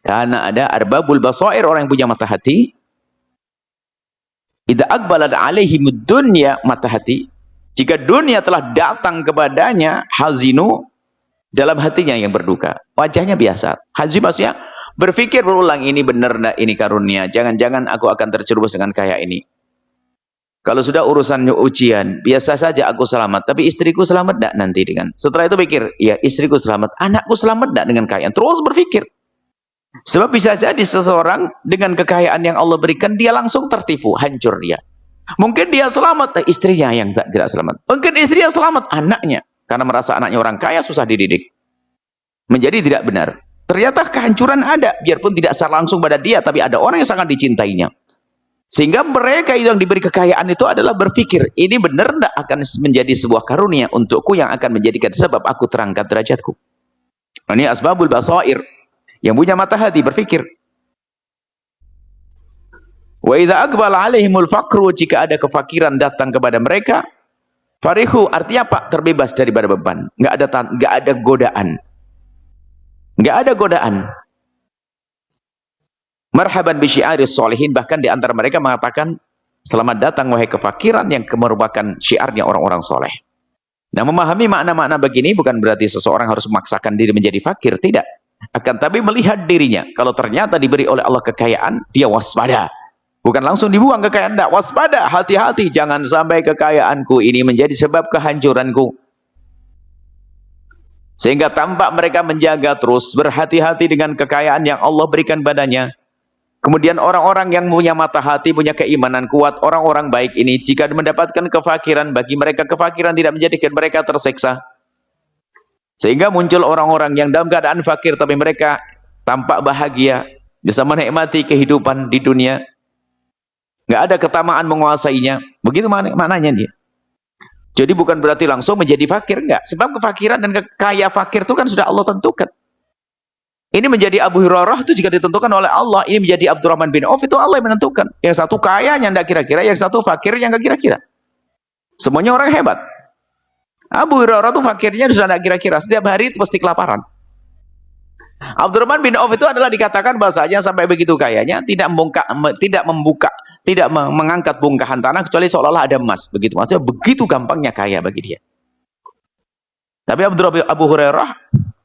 Karena ada arbabul basair, orang yang punya mata hati. Idza aqbalat alaihimud dunya, mata hati. Jika dunia telah datang kepadanya, hazinu, dalam hatinya yang berduka. Wajahnya biasa. Hazin maksudnya berpikir berulang, ini benar enggak ini karunia? Jangan-jangan aku akan terjerumus dengan kaya ini. Kalau sudah urusan ujian, biasa saja aku selamat, tapi istriku selamat enggak nanti dengan. Setelah itu pikir, ya istriku selamat, anakku selamat enggak dengan kekayaan? Terus berpikir. Sebab bisa jadi seseorang dengan kekayaan yang Allah berikan, dia langsung tertipu, hancur dia. Mungkin dia selamat, tapi istrinya yang tidak selamat. Mungkin istrinya selamat, anaknya. Karena merasa anaknya orang kaya, susah dididik. Menjadi tidak benar. Ternyata kehancuran ada, biarpun tidak secara langsung pada dia, tapi ada orang yang sangat dicintainya. Sehingga mereka yang diberi kekayaan itu adalah berpikir, ini benar tidak akan menjadi sebuah karunia untukku yang akan menjadikan sebab aku terangkat derajatku. Ini asbabul basair. Yang punya mata hati berpikir. Wa idza aqbala alaihimul faqru, jika ada kefakiran datang kepada mereka, farihu, artinya apa? Terbebas daripada beban. Enggak ada godaan. Enggak ada godaan. Marhaban bi syiaris sholihin, bahkan di antara mereka mengatakan, selamat datang wahai kefakiran, yang merupakan syiarnya orang-orang soleh. Nah, memahami makna-makna begini bukan berarti seseorang harus memaksakan diri menjadi fakir, tidak. Akan tapi melihat dirinya, kalau ternyata diberi oleh Allah kekayaan, dia waspada. Bukan langsung dibuang kekayaan, tidak. Waspada, hati-hati, jangan sampai kekayaanku ini menjadi sebab kehancuranku. Sehingga tampak mereka menjaga terus, berhati-hati dengan kekayaan yang Allah berikan padanya. Kemudian orang-orang yang punya mata hati, punya keimanan kuat, orang-orang baik ini, jika mendapatkan kefakiran, bagi mereka kefakiran tidak menjadikan mereka tersiksa. Sehingga muncul orang-orang yang dalam keadaan fakir, tapi mereka tampak bahagia, bisa menikmati kehidupan di dunia. Nggak ada ketamaan menguasainya. Begitu maknanya dia. Jadi bukan berarti langsung menjadi fakir, enggak. Sebab kefakiran dan kaya fakir itu kan sudah Allah tentukan. Ini menjadi Abu Hurairah itu juga ditentukan oleh Allah. Ini menjadi Abdurrahman bin Auf itu Allah yang menentukan. Yang satu kayanya enggak kira-kira, yang satu fakirnya enggak kira-kira. Semuanya orang hebat. Abu Hurairah itu fakirnya sudah enggak kira-kira. Setiap hari itu pasti kelaparan. Abdurrahman bin Auf itu adalah dikatakan bahasanya sampai begitu kayanya tidak mengangkat bongkahan tanah kecuali seolah-olah ada emas. Begitu, maksudnya begitu gampangnya kaya bagi dia. Tapi Abu Hurairah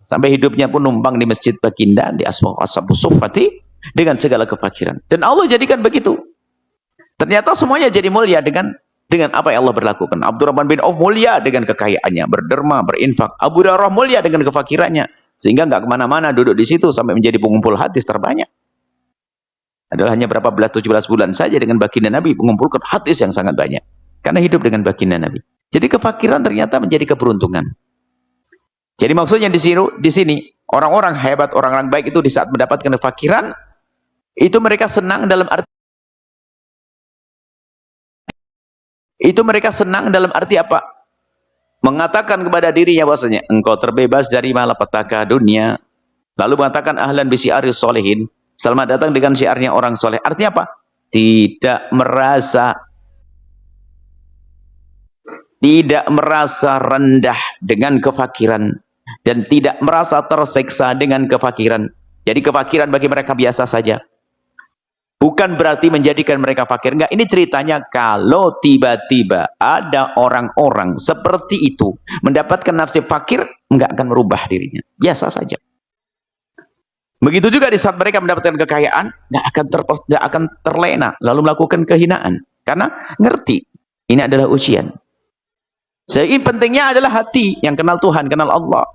sampai hidupnya pun numpang di Masjid Baginda di Ashabus Suffati dengan segala kefakiran. Dan Allah jadikan begitu. Ternyata semuanya jadi mulia dengan apa yang Allah berlakukan. Abdurrahman bin Auf mulia dengan kekayaannya, berderma, berinfak. Abu Hurairah mulia dengan kefakirannya, sehingga nggak kemana-mana, duduk di situ sampai menjadi pengumpul hadis terbanyak. Adalah hanya berapa belas, 17 bulan saja dengan baginda Nabi mengumpulkan hadis yang sangat banyak. Karena hidup dengan baginda Nabi. Jadi kefakiran ternyata menjadi keberuntungan. Jadi maksudnya di sini orang-orang hebat, orang-orang baik itu di saat mendapatkan kefakiran, itu mereka senang dalam arti apa? Mengatakan kepada dirinya bahwasanya engkau terbebas dari malapetaka dunia. Lalu mengatakan ahlan bi syiaris sholihin, selamat datang dengan syiarnya orang soleh. Artinya apa? Tidak merasa rendah dengan kefakiran dan tidak merasa tersiksa dengan kefakiran. Jadi kefakiran bagi mereka biasa saja. Bukan berarti menjadikan mereka fakir. Enggak, ini ceritanya kalau tiba-tiba ada orang-orang seperti itu mendapatkan nasib fakir, enggak akan merubah dirinya. Biasa saja. Begitu juga di saat mereka mendapatkan kekayaan, enggak akan terlena lalu melakukan kehinaan. Karena ngerti ini adalah ujian. Sehingga pentingnya adalah hati yang kenal Tuhan, kenal Allah.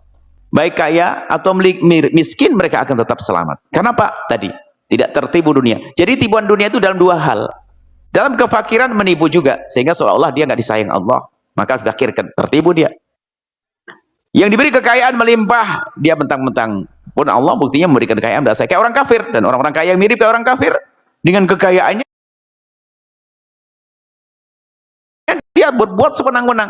Baik kaya atau miskin, mereka akan tetap selamat. Kenapa? Tadi, tidak tertipu dunia. Jadi tipuan dunia itu dalam dua hal. Dalam kefakiran menipu juga. Sehingga seolah-olah dia nggak disayang Allah. Maka fakir tertipu dia. Yang diberi kekayaan melimpah, dia mentang-mentang. Pun Allah buktinya memberikan kekayaan dasar kayak orang kafir. Dan orang-orang kaya yang mirip kayak orang kafir. Dengan kekayaannya, dia berbuat sewenang-wenang.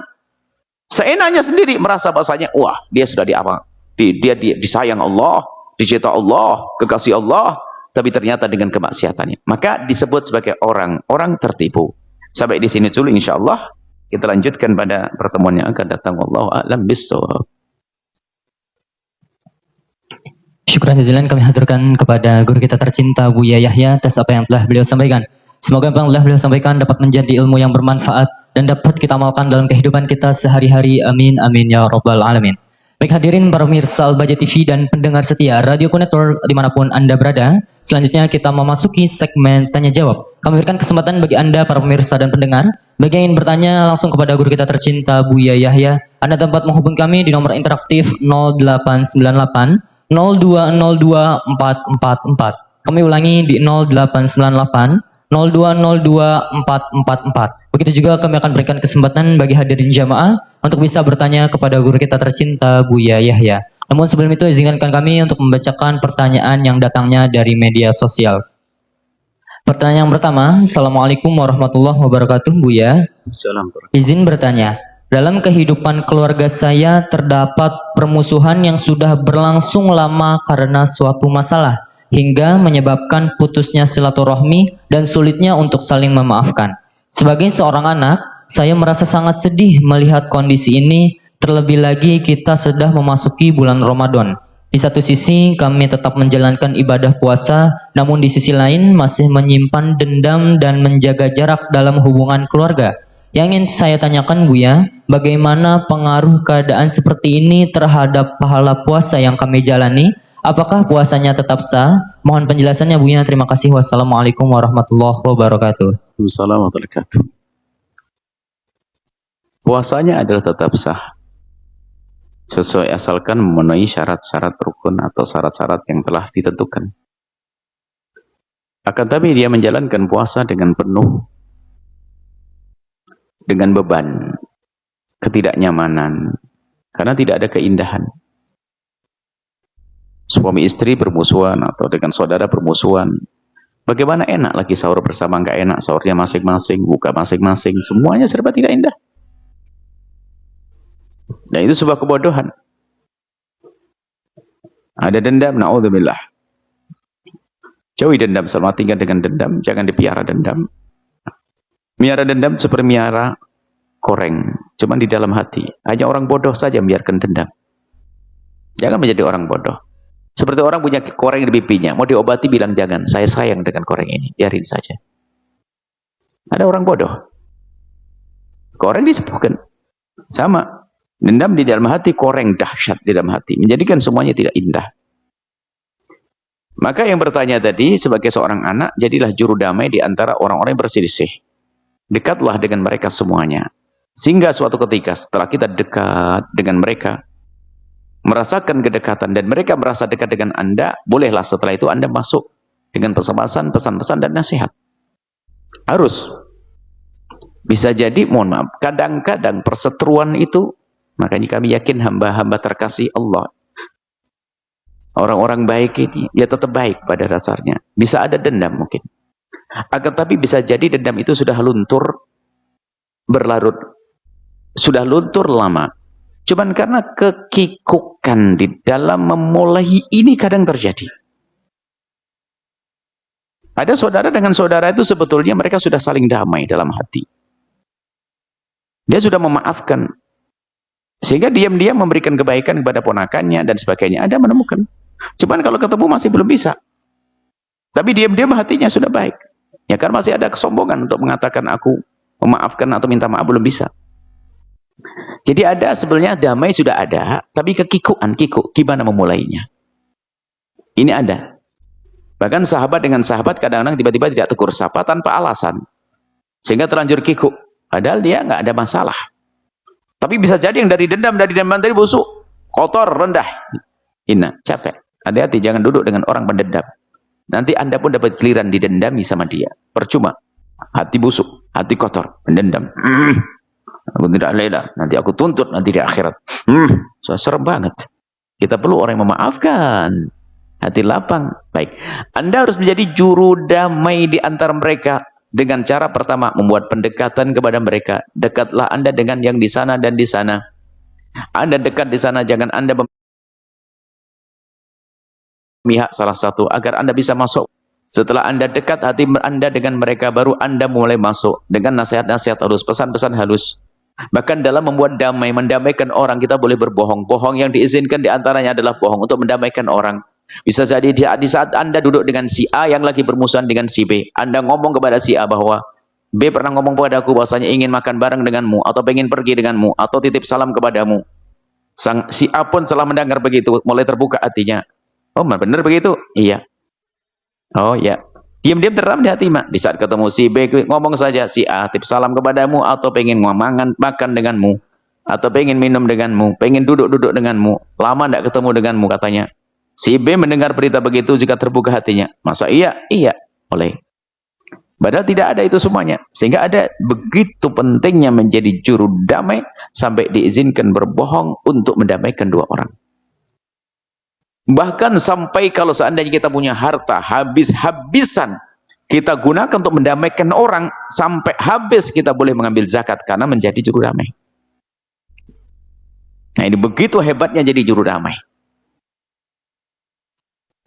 Seenaknya sendiri merasa bahasanya, wah dia sudah dia disayang Allah, dicinta Allah, kekasih Allah, tapi ternyata dengan kemaksiatannya. Maka disebut sebagai orang tertipu. Sampai di sini dulu insyaallah. Kita lanjutkan pada pertemuan yang akan datang. Wallahu a'lam bishawab. Syukran jazilan kami haturkan kepada guru kita tercinta Buya Yahya atas apa yang telah beliau sampaikan. Semoga apa yang telah beliau sampaikan dapat menjadi ilmu yang bermanfaat dan dapat kita amalkan dalam kehidupan kita sehari-hari. Amin amin ya rabbal alamin. Baik hadirin para pemirsa Al-Baja TV dan pendengar setia Radio Konektor dimanapun Anda berada. Selanjutnya kita memasuki segmen tanya jawab. Kami berikan kesempatan bagi Anda para pemirsa dan pendengar. Bagi yang ingin bertanya langsung kepada guru kita tercinta Buya Yahya, Anda dapat menghubungi kami di nomor interaktif 0898 0202-444. Kami ulangi di 0898 0202-444. Begitu juga kami akan berikan kesempatan bagi hadirin jamaah untuk bisa bertanya kepada guru kita tercinta Buya Yahya. Namun sebelum itu izinkan kami untuk membacakan pertanyaan yang datangnya dari media sosial. Pertanyaan yang pertama, Assalamualaikum warahmatullahi wabarakatuh Buya. Assalamualaikum. Izin bertanya. Dalam kehidupan keluarga saya terdapat permusuhan yang sudah berlangsung lama karena suatu masalah hingga menyebabkan putusnya silaturahmi dan sulitnya untuk saling memaafkan. Sebagai seorang anak, saya merasa sangat sedih melihat kondisi ini, terlebih lagi kita sudah memasuki bulan Ramadan. Di satu sisi kami tetap menjalankan ibadah puasa, namun di sisi lain masih menyimpan dendam dan menjaga jarak dalam hubungan keluarga. Yang ingin saya tanyakan Buya, bagaimana pengaruh keadaan seperti ini terhadap pahala puasa yang kami jalani? Apakah puasanya tetap sah? Mohon penjelasannya Buya. Terima kasih. Wassalamualaikum warahmatullahi wabarakatuh. Assalamualaikum warahmatullahi wabarakatuh. Puasanya adalah tetap sah. Sesuai asalkan memenuhi syarat-syarat rukun atau syarat-syarat yang telah ditentukan. Akan tapi dia menjalankan puasa dengan penuh, dengan beban, ketidaknyamanan, karena tidak ada keindahan. Suami istri bermusuhan atau dengan saudara bermusuhan. Bagaimana enak lagi sahur bersama, nggak enak sahurnya masing-masing, buka masing-masing, semuanya serba tidak indah. Nah itu sebuah kebodohan. Ada dendam, na'udzubillah. Jauhi dendam, selamat tinggal dengan dendam, jangan dipiara dendam. Miara dendam seperti miara koreng, cuman di dalam hati. Hanya orang bodoh saja membiarkan dendam. Jangan menjadi orang bodoh. Seperti orang punya koreng di pipinya, mau diobati bilang jangan, saya sayang dengan koreng ini, biarin saja. Ada orang bodoh. Koreng disembuhkan. Sama. Dendam di dalam hati, koreng dahsyat di dalam hati. Menjadikan semuanya tidak indah. Maka yang bertanya tadi, sebagai seorang anak, jadilah juru damai di antara orang-orang yang berselisih. Dekatlah dengan mereka semuanya. Sehingga suatu ketika setelah kita dekat dengan mereka, merasakan kedekatan dan mereka merasa dekat dengan Anda, bolehlah setelah itu Anda masuk dengan pesan-pesan dan nasihat. Harus. Bisa jadi, mohon maaf, kadang-kadang perseteruan itu, makanya kami yakin hamba-hamba terkasih Allah, orang-orang baik ini, ya tetap baik pada dasarnya. Bisa ada dendam mungkin. Akan tapi bisa jadi dendam itu sudah luntur, berlarut, sudah luntur lama. Cuman karena kekikukan di dalam memulai ini kadang terjadi. Ada saudara dengan saudara itu sebetulnya mereka sudah saling damai dalam hati. Dia sudah memaafkan. Sehingga diam-diam memberikan kebaikan kepada ponakannya dan sebagainya. Ada menemukan. Cuman kalau ketemu masih belum bisa. Tapi diam-diam hatinya sudah baik. Ya kan masih ada kesombongan untuk mengatakan aku memaafkan atau minta maaf, belum bisa. Jadi ada sebenarnya damai sudah ada, tapi kekikuan, gimana memulainya. Ini ada. Bahkan sahabat dengan sahabat kadang-kadang tiba-tiba tidak tegur sapa tanpa alasan. Sehingga terlanjur kikuk. Padahal dia nggak ada masalah. Tapi bisa jadi yang dari dendam tadi busuk, kotor, rendah. Inna, capek. Hati-hati jangan duduk dengan orang pendendam. Nanti Anda pun dapat giliran didendami sama dia. Percuma. Hati busuk, hati kotor, mendendam. Aku tidak rela, nanti aku tuntut nanti di akhirat. So, serem banget. Kita perlu orang yang memaafkan. Hati lapang. Baik. Anda harus menjadi juru damai di antara mereka. Dengan cara pertama, membuat pendekatan kepada mereka. Dekatlah Anda dengan yang di sana dan di sana. Anda dekat di sana, jangan Anda memihak salah satu, agar Anda bisa masuk. Setelah Anda dekat hati Anda dengan mereka, baru Anda mulai masuk. Dengan nasihat-nasihat halus, pesan-pesan halus. Bahkan dalam membuat damai, mendamaikan orang, kita boleh berbohong. Bohong yang diizinkan diantaranya adalah bohong untuk mendamaikan orang. Bisa jadi di saat Anda duduk dengan si A yang lagi bermusuhan dengan si B, Anda ngomong kepada si A bahwa B pernah ngomong padaku bahwasanya ingin makan bareng denganmu, atau pengen pergi denganmu, atau titip salam kepadamu. Si A pun setelah mendengar begitu, mulai terbuka hatinya. Oh, benar begitu? Iya. Oh, ya. Diam-diam terdalam di hati, Mak. Di saat ketemu si B, ngomong saja, si A titip salam kepadamu, atau pengen makan denganmu, atau pengen minum denganmu, pengen duduk-duduk denganmu. Lama tidak ketemu denganmu, katanya. Si B mendengar berita begitu juga terbuka hatinya. Masa iya? Iya. Boleh. Padahal tidak ada itu semuanya. Sehingga ada begitu pentingnya menjadi juru damai sampai diizinkan berbohong untuk mendamaikan dua orang. Bahkan sampai kalau seandainya kita punya harta habis-habisan, kita gunakan untuk mendamaikan orang, sampai habis kita boleh mengambil zakat karena menjadi juru damai. Nah, ini begitu hebatnya jadi juru damai.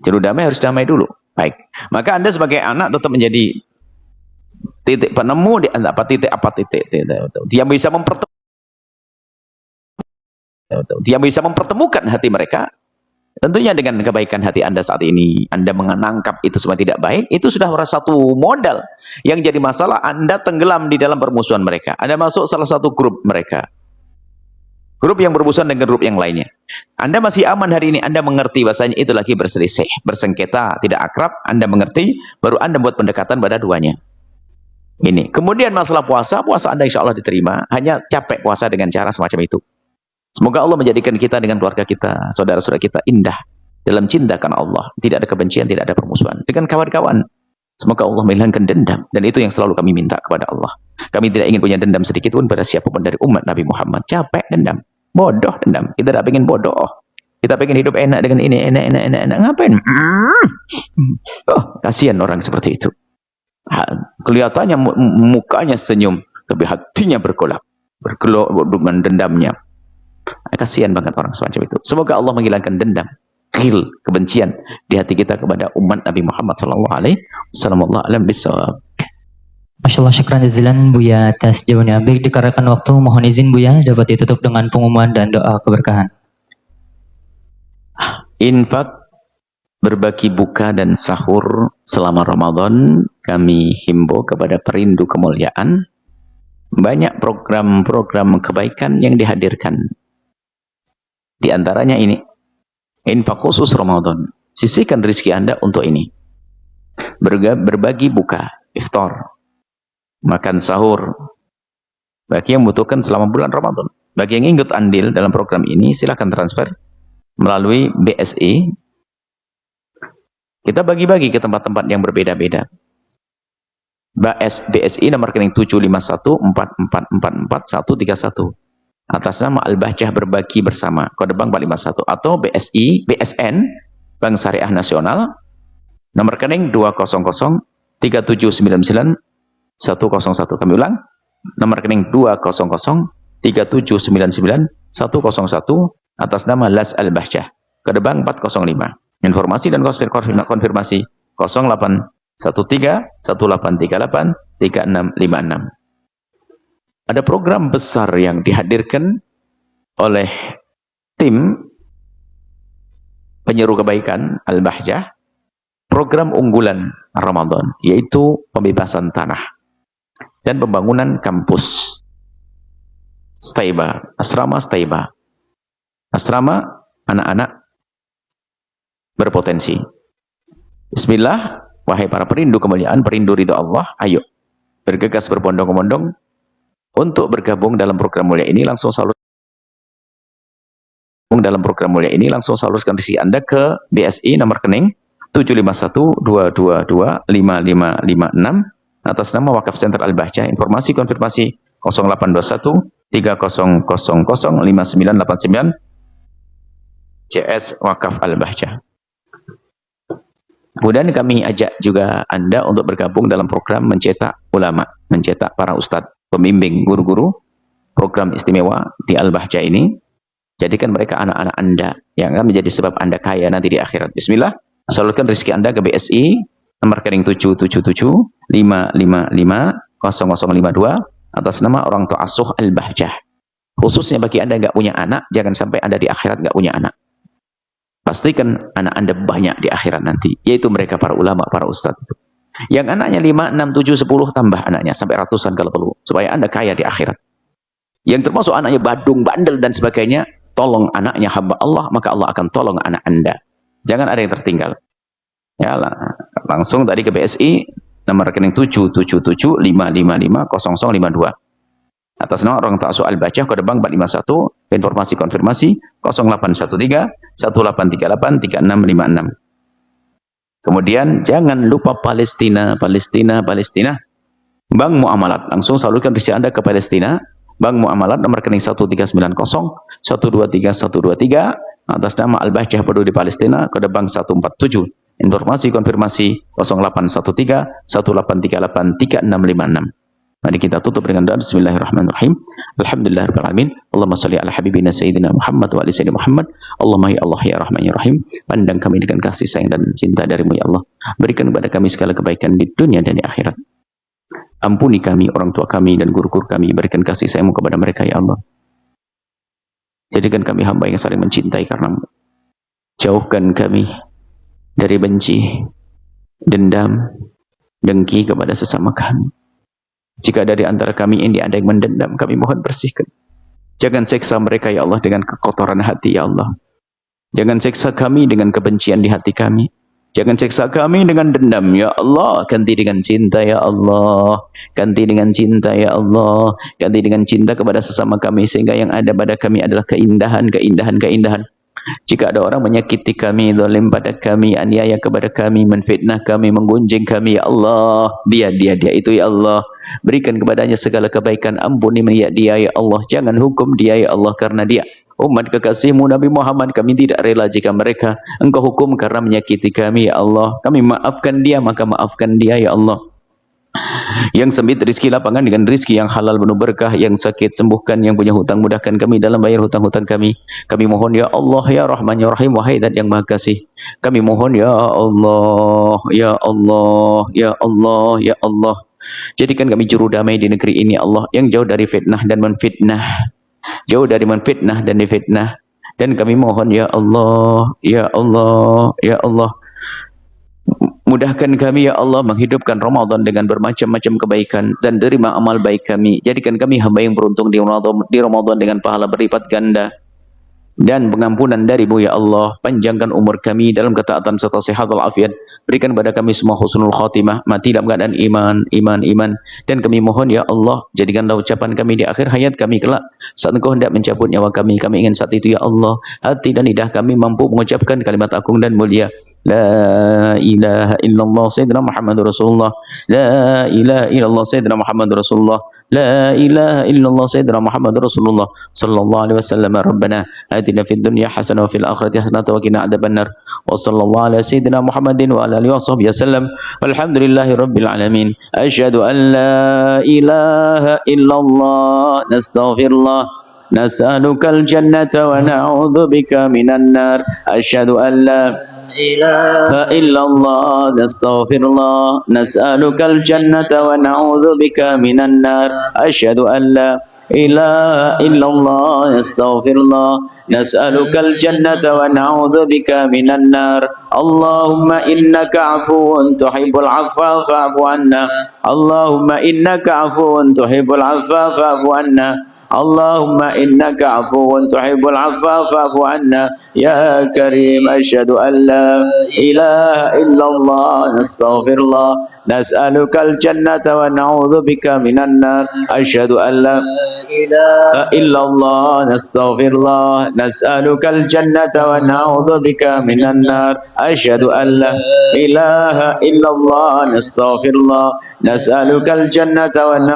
Juru damai harus damai dulu. Baik. Maka Anda sebagai anak tetap menjadi titik penemu di titik. Dia bisa mempertemukan hati mereka. Tentunya dengan kebaikan hati Anda saat ini, Anda menangkap itu semua tidak baik, itu sudah satu modal. Yang jadi masalah, Anda tenggelam di dalam permusuhan mereka. Anda masuk salah satu grup mereka. Grup yang bermusuhan dengan grup yang lainnya. Anda masih aman hari ini, Anda mengerti bahasanya itu lagi berselisih, bersengketa, tidak akrab, Anda mengerti, baru Anda buat pendekatan pada duanya. Ini. Kemudian masalah puasa Anda insya Allah diterima, hanya capek puasa dengan cara semacam itu. Semoga Allah menjadikan kita dengan keluarga kita, saudara-saudara kita indah dalam cinta karena Allah. Tidak ada kebencian, tidak ada permusuhan. Dengan kawan-kawan, semoga Allah menghilangkan dendam. Dan itu yang selalu kami minta kepada Allah. Kami tidak ingin punya dendam sedikit pun pada siapapun dari umat Nabi Muhammad. Capek dendam, bodoh dendam. Kita tidak ingin bodoh. Kita ingin hidup enak dengan ini, enak. Ngapain? Oh, kasihan orang seperti itu. Kelihatannya mukanya senyum, tapi hatinya bergelap dengan dendamnya. Kasihan banget orang semacam itu. Semoga Allah menghilangkan dendam, kebencian di hati kita kepada umat Nabi Muhammad sallallahu alaihi wasallam. Masya Allah, syukran jazilan Buya atas jawabannya. Baik, dikarenakan waktu, mohon izin Buya dapat ditutup dengan pengumuman dan doa keberkahan. Infak, berbagi buka dan sahur selama Ramadan, kami himbau kepada perindu kemuliaan. Banyak program-program kebaikan yang dihadirkan. Di antaranya ini, infak khusus Ramadan. Sisihkan rezeki Anda untuk ini. Berbagi buka, iftar, makan sahur, bagi yang membutuhkan selama bulan Ramadan. Bagi yang ingin andil dalam program ini, silakan transfer melalui BSI. Kita bagi-bagi ke tempat-tempat yang berbeda-beda. BSI nomor rekening 75144444131. Atas nama Al-Bahjah Berbagi Bersama, kode bank 451, atau BSN Bank Syariah Nasional nomor rekening 2003799 101. Kami ulang, nomor rekening 2003799 101 atas nama Las Al-Bahjah, kode bank 405. Informasi dan konfirmasi 081318383656. Ada program besar yang dihadirkan oleh tim penyeru kebaikan Al-Bahjah, program unggulan Ramadan, yaitu pembebasan tanah dan pembangunan kampus Staiba, asrama Staiba, asrama anak-anak berpotensi. Bismillah, wahai para perindu kemuliaan, perindu ridha Allah, ayo bergegas berbondong-bondong untuk bergabung dalam program mulia ini. Langsung salurkan rezeki Anda ke BSI nomor rekening 75122225556 atas nama Wakaf Center Al-Bahjah. Informasi konfirmasi 082130005989 CS Wakaf Al-Bahjah. Kemudian kami ajak juga Anda untuk bergabung dalam program mencetak ulama, mencetak para ustadz, pembimbing, guru-guru, program istimewa di Al-Bahjah ini. Jadikan mereka anak-anak Anda yang akan menjadi sebab Anda kaya nanti di akhirat. Bismillah, salurkan rezeki Anda ke BSI nomor rekening 77755550052 atas nama orang tua asuh Al-Bahjah. Khususnya bagi Anda yang nggak punya anak, jangan sampai Anda di akhirat nggak punya anak. Pastikan anak Anda banyak di akhirat nanti, yaitu mereka para ulama, para ustadz itu. Yang anaknya 5, 6, 7, 10, tambah anaknya sampai ratusan kalau perlu, supaya Anda kaya di akhirat. Yang termasuk anaknya badung, bandel dan sebagainya, tolong anaknya hamba Allah, maka Allah akan tolong anak Anda. Jangan ada yang tertinggal. Ya, langsung tadi ke BSI, nomor rekening 77755550052. Atas nama orang tak soal baca, kode bank 451, informasi konfirmasi 0813 1838 3656. Kemudian jangan lupa Palestina. Bank Muamalat, langsung salurkan risi Anda ke Palestina. Bank Muamalat nomor rekening 1390 123123 atas nama Al-Bahjah Peduli Palestina, kode bank 147. Informasi konfirmasi 0813 1838 3656. Mari kita tutup dengan doa. Bismillahirrahmanirrahim. Alhamdulillahirabbil alamin. Allahumma shalli ala habibina sayyidina Muhammad wa ali sayyidina Muhammad. Allahumma ya Allah ya Rahman ya Rahim. Pandang kami dengan kasih sayang dan cinta darimu ya Allah. Berikan kepada kami segala kebaikan di dunia dan di akhirat. Ampuni kami, orang tua kami dan guru-guru kami. Berikan kasih sayangmu kepada mereka ya Allah. Jadikan kami hamba yang saling mencintai karenamu. Jauhkan kami dari benci, dendam, dengki kepada sesama kami. Jika dari antara kami ini ada yang mendendam, kami mohon bersihkan. Jangan seksa mereka ya Allah dengan kekotoran hati ya Allah. Jangan seksa kami dengan kebencian di hati kami. Jangan seksa kami dengan dendam ya Allah. Ganti dengan cinta ya Allah. Ganti dengan cinta ya Allah. Ganti dengan cinta kepada sesama kami, sehingga yang ada pada kami adalah keindahan. Jika ada orang menyakiti kami, zalim pada kami, aniaya kepada kami, menfitnah kami, menggunjing kami ya Allah, dia itu ya Allah. Berikan kepadanya segala kebaikan, ampuni dia ya Allah. Jangan hukum dia ya Allah, karena dia umat kekasihmu Nabi Muhammad. Kami tidak rela jika mereka engkau hukum karena menyakiti kami ya Allah. Kami maafkan dia, maka maafkan dia ya Allah. Yang sempit rizki lapangan dengan rizki yang halal penuh berkah. Yang sakit sembuhkan, yang punya hutang mudahkan kami dalam bayar hutang-hutang kami. Kami mohon ya Allah ya Rahman ya Rahim, wahai Zat yang Maha Kasih. Kami mohon ya Allah ya Allah ya Allah ya Allah. Jadikan kami juru damai di negeri ini Allah, yang jauh dari fitnah dan menfitnah. Jauh dari menfitnah dan difitnah. Dan kami mohon ya Allah ya Allah ya Allah, mudahkan kami ya Allah menghidupkan Ramadan dengan bermacam-macam kebaikan dan terima amal baik kami. Jadikan kami hamba yang beruntung di Ramadan dengan pahala berlipat ganda dan pengampunan darimu ya Allah. Panjangkan umur kami dalam ketaatan serta sehat walafiat. Berikan kepada kami semua husnul khatimah, mati dalam keadaan iman. Dan kami mohon ya Allah, jadikanlah ucapan kami di akhir hayat kami kelak, saat engkau hendak mencabut nyawa kami. Kami ingin saat itu ya Allah, hati dan lidah kami mampu mengucapkan kalimat agung dan mulia, la ilaha illallah sayyidina Muhammadur Rasulullah, la ilaha illallah sayyidina Muhammadur Rasulullah, la ilaha illallah sayyidina Muhammadur Rasulullah sallallahu alaihi wasallam. Rabbana atina fid dunya hasanah wa fil akhirati hasanah wa qina adzabannar. Wa sallallahu ala sayyidina Muhammadin wa ala alihi washabbihi wasallam. Walhamdulillahi rabbil alamin. Asyhadu an la ilaha illallah, nastaghfirullah, nas'alukal jannata wa na'udzu bika minan nar. Asyhadu an la ilaha illallah, nastaghfirullah, nas'alukal jannata wa na'udzu bika minan nar. Asyhadu an la ilaha illallah, nastaghfirullah, nas'alukal jannata wa na'udzu bika minan nar. Allahumma innaka 'afuwun tuhibbul 'afwa fa'fu 'anna. Allahumma innaka 'afuwun tuhibbul 'afwa fa'fu 'anna. Allahumma innaka 'afuwun tuhibbul 'afwa fa'fu 'anna ya karim. Asyhadu an la ilaha illallah, nastaghfirullah, nas'alukal jannata wa na'udzu bika minan nar. Asyhadu an la ilaha illallah, nastaghfirullah, nas'alukal jannata wa na'udzu bika minan nar. Asyhadu an la ilaha illallah, nastaghfirullah, nas'alukal jannata wa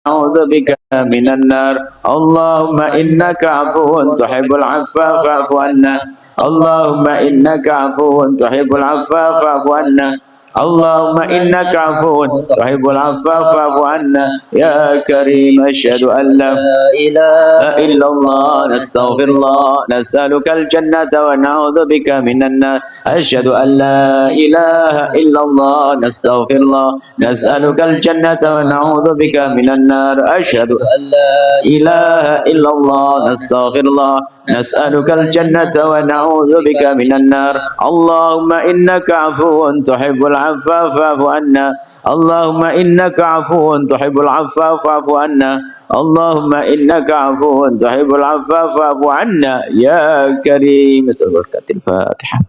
na'udzu bika minan nar. Allahumma innaka 'afuwun tuhibbul 'afwa fa'fu 'anna. Allahumma innaka 'afuwun tuhibbul 'afwa fa'fu 'anna. Allahumma innaka 'afuwun tuhibbul 'afwa fa'fu 'anna ya karim. Asyhadu an la ilaha illallah, nastaghfirullah, nas'alukal jannata wa na'udzu bika minan nar. Asyhadu an la ilaha illallah, nastaghfirullah, nas'alukal jannata wa na'udzu bika minan nar. Asyhadu an la ilaha illallah, nastaghfirullah, nas'alukal jannata wa na'udzubika minan nar. Allahumma innaka 'afuwun tuhibbul 'afwa fa'fu 'anna. Allahumma innaka 'afuwun tuhibbul 'afwa fa'fu 'anna. Allahumma innaka 'afuwun tuhibbul 'afwa fa'fu 'anna ya karim. Bismillahirrahmanirrahim. Fatihah.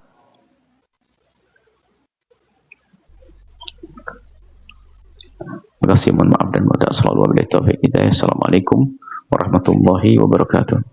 Terima kasih, mohon maaf dan mohon selalu wabillahi taufik hidayah. Assalamualaikum warahmatullahi wabarakatuh.